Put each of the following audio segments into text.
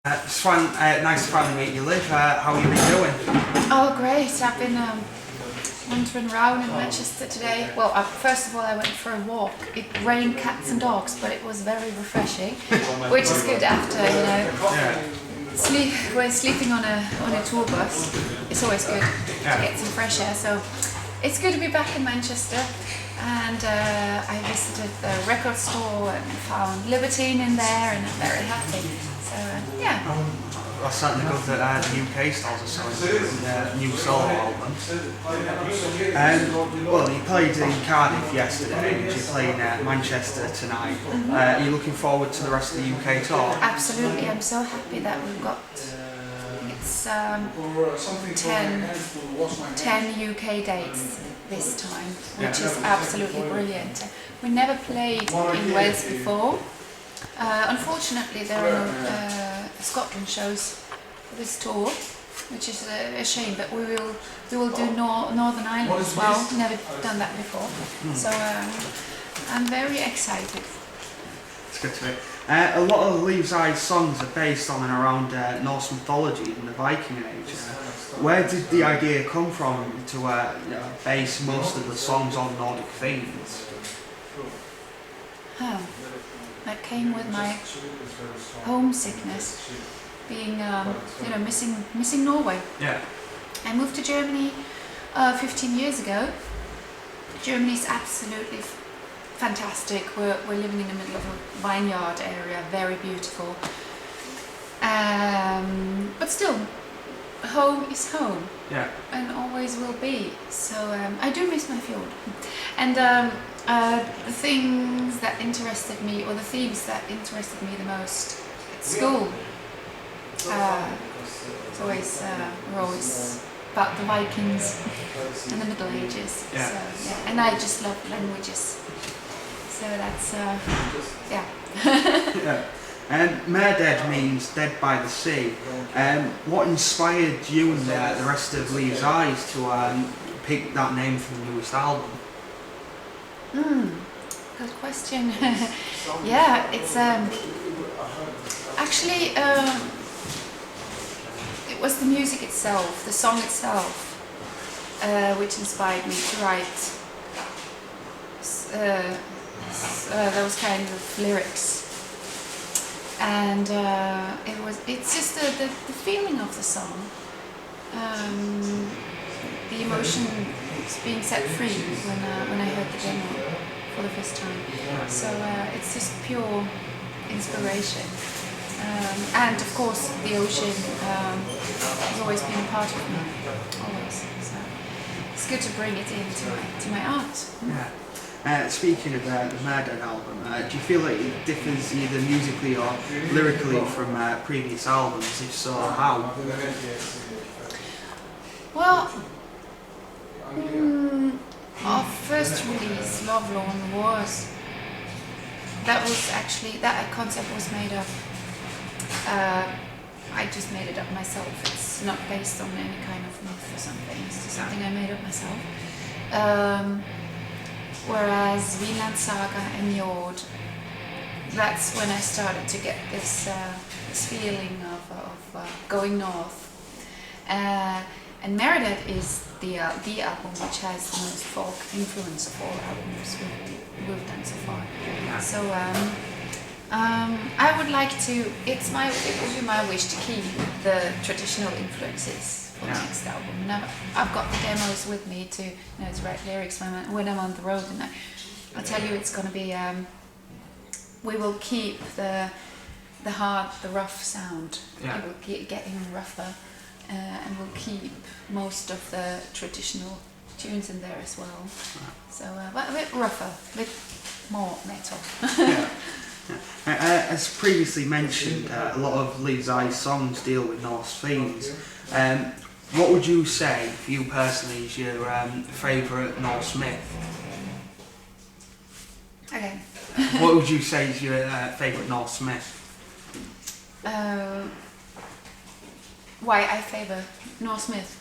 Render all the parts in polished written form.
It's nice to finally meet you, Liv. How have you been doing? Oh, great. I've been wandering around in Manchester today. Well, first of all, I went for a walk. It rained cats and dogs, but it was very refreshing, which is good after, we're sleeping on a tour bus. It's always good to get some fresh air. So it's good to be back in Manchester. And I visited the record store and found Libertine in there, and I'm very happy. So That's certainly good that the UK stars are selling their new solo album. Well, you played in Cardiff yesterday, and you're playing Manchester tonight. Are you looking forward to the rest of the UK tour? Absolutely, I'm so happy that we've got, it's 10 UK dates this time, which is absolutely brilliant. We never played in Wales before. Unfortunately, there are no Scotland shows for this tour, which is a shame. But we will do Northern Ireland as well. Never done that before, so I'm very excited. It's good to hear. A lot of Liv's songs are based on and around Norse mythology and the Viking Age. Where did the idea come from to base most of the songs on Nordic themes? That came with my homesickness, being missing Norway. Yeah. I moved to Germany 15 years ago. Germany is absolutely fantastic. We're living in the middle of a vineyard area, very beautiful. But still, home is home. Yeah. And always will be. So I do miss my fjord. And the things that interested me, or the themes that interested me the most at school, were always about the Vikings and the Middle Ages. Yeah. So, and I just love languages. So that's Yeah. And Meredead means dead by the sea. What inspired you and the rest of Liv's Eyes to pick that name for the newest album? Good question. Yeah, it's actually it was the music itself, the song itself, which inspired me to write those kind of lyrics. And it's just the feeling of the song, the emotion being set free when I heard the demo for the first time. So it's just pure inspiration. And of course the ocean has always been a part of me, always. So it's good to bring it into my art. Yeah. Speaking of the Meredead album, do you feel like it differs either musically or lyrically from previous albums? If so, how? Well, our first release, Lovelorn, that concept was made up. I just made it up myself. It's not based on any kind of myth or something. It's just something I made up myself. Whereas Vinland Saga and Jord, that's when I started to get this feeling of going north. And Meredead is the album which has the most folk influence of all albums we've done so far. So I would like to. It would be my wish to keep the traditional influences for the next album. Now I've got the demos with me to to write lyrics when I'm on the road, and I'll tell you it's going to be. We will keep the hard, the rough sound. Yeah. It will get even rougher. And we'll keep most of the traditional tunes in there as well. So, but a bit rougher, a bit more metal. As previously mentioned, a lot of Liv's Eyes songs deal with Norse themes. What would you say, for you personally, is your favourite Norse myth? Okay. What would you say is your favourite Norse myth? Why I favour Norse myth?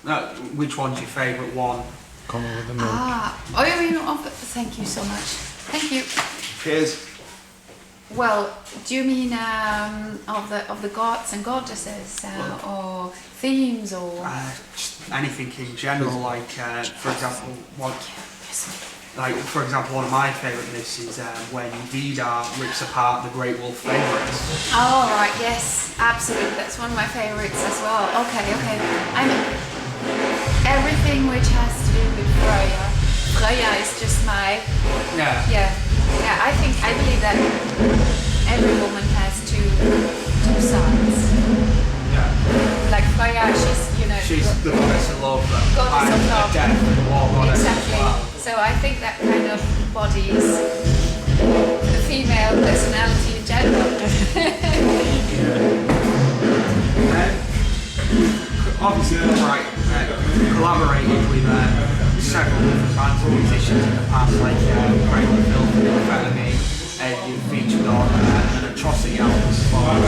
Which one's your favourite one? Come with the milk. Thank you so much. Thank you. Cheers. Well, do you mean of the gods and goddesses, or themes, or Just anything in general, like for example, one of my favourite lists is when Vidar rips apart the Great Wolf favourites. Oh right, yes, absolutely. That's one of my favourites as well. Okay. I mean, everything which has to do with Freya. Freya is just my yeah. I believe that every woman has two sides. Yeah. Like Freya, she's the goddess of love, goddess of love, death and war goddess exactly. as well. So I think that kind of embodies the female personality in general. Obviously, collaborated with several different bands and musicians in the past, like Great Phil, Amphetamine, you featured on an Atrocity album as well.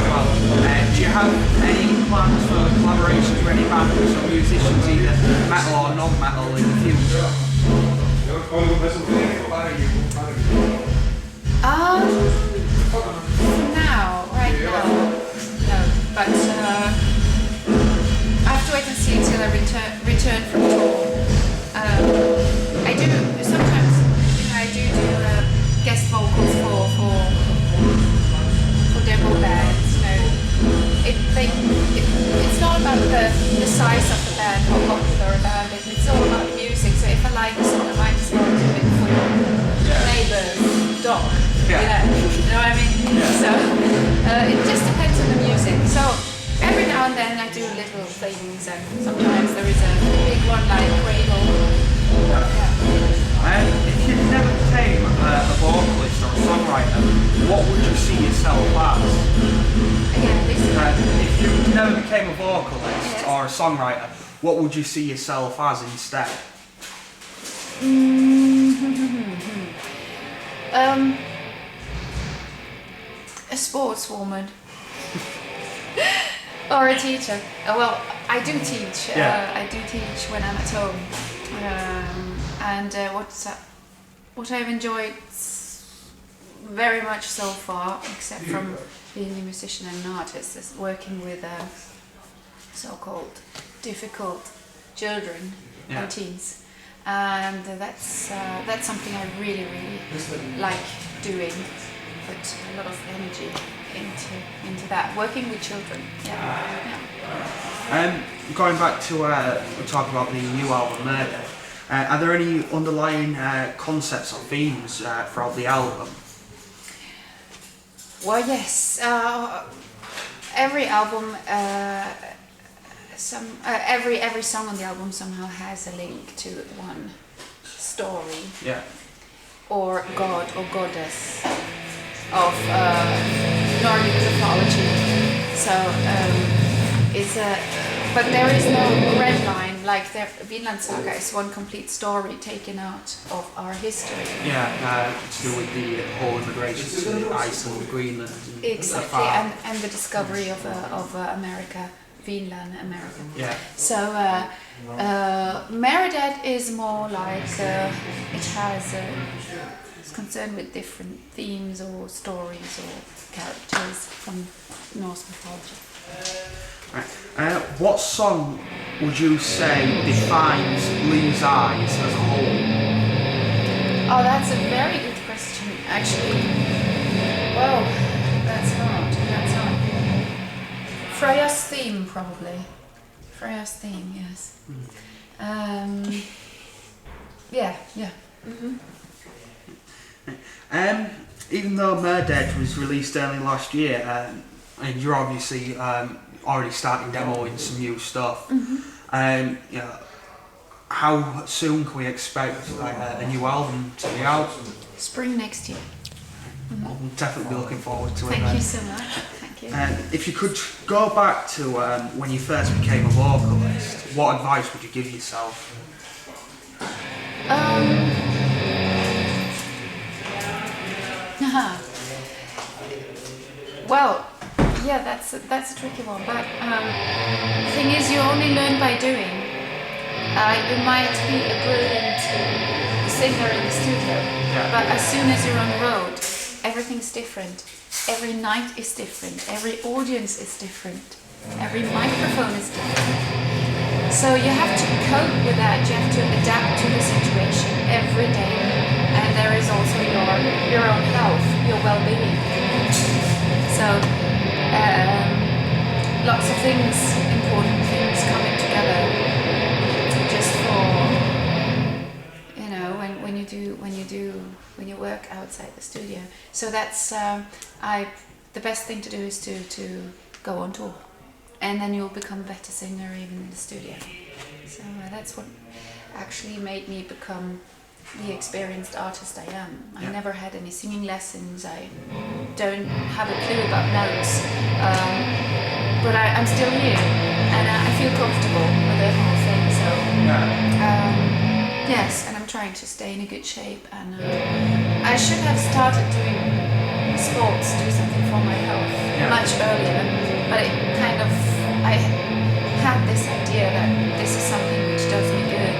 Do you have any plans for collaborations with any bands or musicians, either metal or non-metal, in the future? Right now, no. But I have to wait and see until I return from tour. I do sometimes, I do guest vocals for demo bands. It's not about the size of the band, how popular a band is. It's all about the music. So if I like a song, I might as well do it for your neighbour's dog. Yeah. You know what I mean? Yeah. So it just depends on the music. So every now and then I do little things, and sometimes there is a big one like Cradle. If you never became a vocalist or a songwriter, what would you see yourself as? Again, this if you never became a vocalist or a songwriter, what would you see yourself as instead? A sportswoman. Or a teacher. Well, I do teach. I do teach when I'm at home. What I've enjoyed very much so far, except from being a musician and an artist, is working with so-called difficult children and teens. And that's something I really like doing. Put a lot of energy into that, working with children. Going back to talk about the new album Meredead, are there any underlying concepts or themes throughout the album? Well, yes. Every album, every song on the album somehow has a link to one story. Yeah. Or god or goddess of Nordic mythology. So but there is no red line, like the Vinland Saga is one complete story taken out of our history. Yeah, to do with the whole immigration to Iceland, Greenland. Exactly, and the discovery of America, Vinland, America. Yeah. So Meredead is more like it's concerned with different themes or stories or characters from Norse mythology. Right. What song would you say defines Liv's Eyes as a whole? Oh, that's a very good question, actually. Well, that's hard. Freya's theme, probably. Freya's theme, yes. Yeah. Mm-hmm. Even though Meredead was released early last year, and you're obviously already starting demoing some new stuff, how soon can we expect a new album to be out? Spring next year. Mm-hmm. We'll definitely be looking forward to it. Thank you so much. Thank you. If you could go back to when you first became a vocalist, what advice would you give yourself? Well, yeah, that's a tricky one. But the thing is, you only learn by doing. You might be a brilliant singer in the studio, but as soon as you're on the road, everything's different. every night is different, every audience is different, every microphone is different. So you have to cope with that, you have to adapt to the situation every day. And there is also your own health, your well-being. So lots of things, important things coming together just for, you know, when you work outside the studio. So that's the best thing to do is to go on tour, and then you'll become a better singer even in the studio. So that's what actually made me become the experienced artist I am. I never had any singing lessons. I don't have a clue about notes, but I'm still here, and I feel comfortable with the whole thing. So yes, and I'm trying to stay in a good shape. And I should have started doing sports, do something for my health much earlier. But it kind of, I had this idea that this is something which does me good.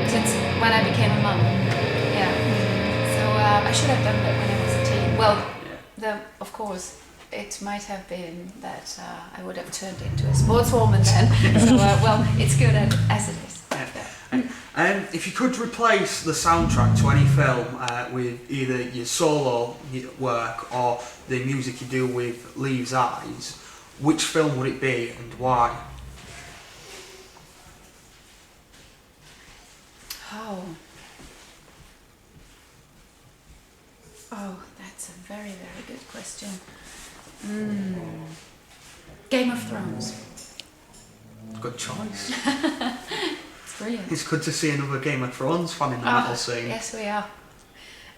Since when I became a mum, so I should have done that when I was a teen. Well, of course, it might have been that I would have turned into a sportswoman then. So well, it's good as it is. If you could replace the soundtrack to any film with either your solo work or the music you do with Liv's Eyes, which film would it be and why? Oh, that's a very, very good question. Game of Thrones. Good choice. It's brilliant. It's good to see another Game of Thrones fan in the metal scene. Yes, we are.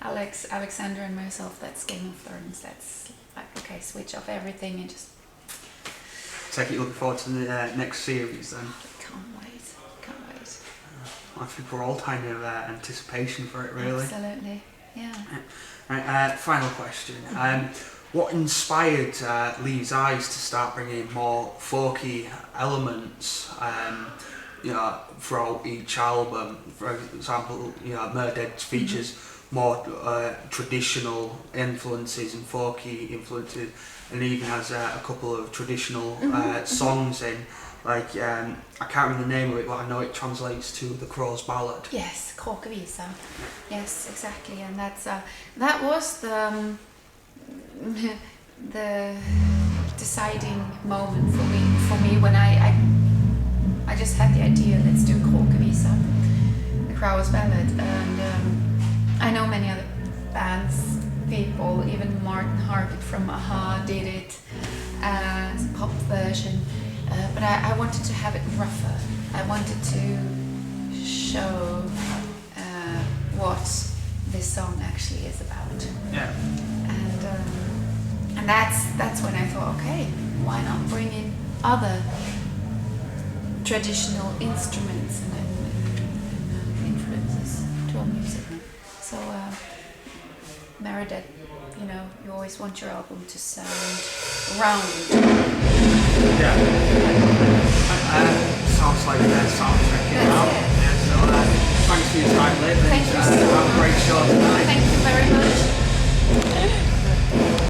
Alexander and myself, that's Game of Thrones. That's like, okay, switch off everything and just... Take it, looking forward to the next series then. Can't wait. I think we're all kind of anticipation for it, really. Absolutely, yeah. Right, final question. What inspired Liv's Eyes to start bringing more folky elements, throughout each album? For example, Meredead features more traditional influences and folky influences, and even has a couple of traditional songs in. Like, I can't remember the name of it, but I know it translates to The Crow's Ballad. Yes, Kråkevisa. Yes, exactly, and that's that was the deciding moment for me when I just had the idea, let's do Kråkevisa, The Crow's Ballad, and I know many other bands, people, even Martin Hargett from Aha did it as a pop version. But I wanted to have it rougher. I wanted to show what this song actually is about. Yeah. And that's when I thought, okay, why not bring in other traditional instruments and influences to our music. So Meredead, you always want your album to sound round. Yeah. Sounds like that soundtrack. So thanks for your time, Liv. Thank you so much. Have a great show.